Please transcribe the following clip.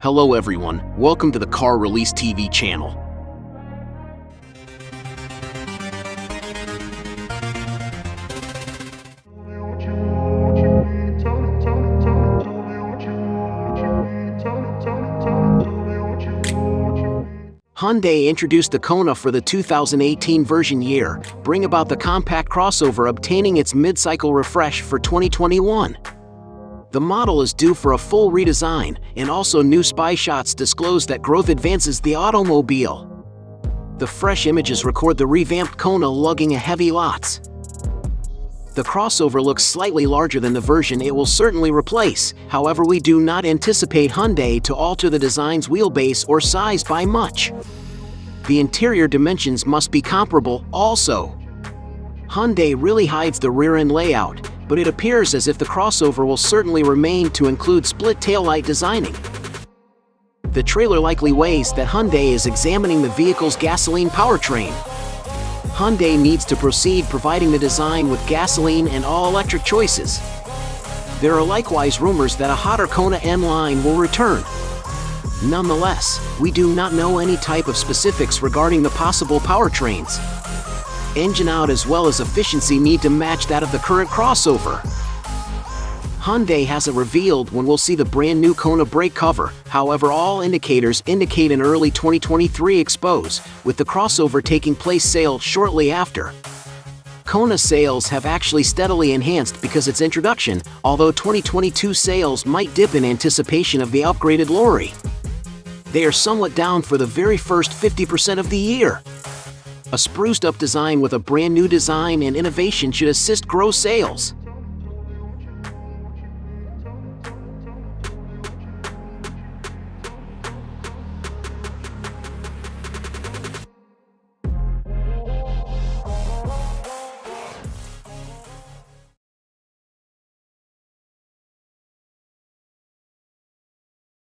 Hello everyone, welcome to the Car Release TV channel. Hyundai introduced the Kona for the 2018 version year, bring about the compact crossover obtaining its mid-cycle refresh for 2021. The model is due for a full redesign, and also new spy shots disclose that growth advances the automobile. The fresh images record the revamped Kona lugging a heavy lots. The crossover looks slightly larger than the version it will certainly replace, however we do not anticipate Hyundai to alter the design's wheelbase or size by much. The interior dimensions must be comparable also. Hyundai really hides the rear-end layout, but it appears as if the crossover will certainly remain to include split-taillight designing. The trailer likely weighs that Hyundai is examining the vehicle's gasoline powertrain. Hyundai needs to proceed providing the design with gasoline and all-electric choices. There are likewise rumors that a hotter Kona N Line will return. Nonetheless, we do not know any type of specifics regarding the possible powertrains. Engine out as well as efficiency need to match that of the current crossover. Hyundai hasn't revealed when we'll see the brand new Kona brake cover, however all indicators indicate an early 2023 expose, with the crossover taking place sales shortly after. Kona sales have actually steadily enhanced because its introduction, although 2022 sales might dip in anticipation of the upgraded lorry. They are somewhat down for the very first 50% of the year. A spruced up design with a brand new design and innovation should assist grow sales.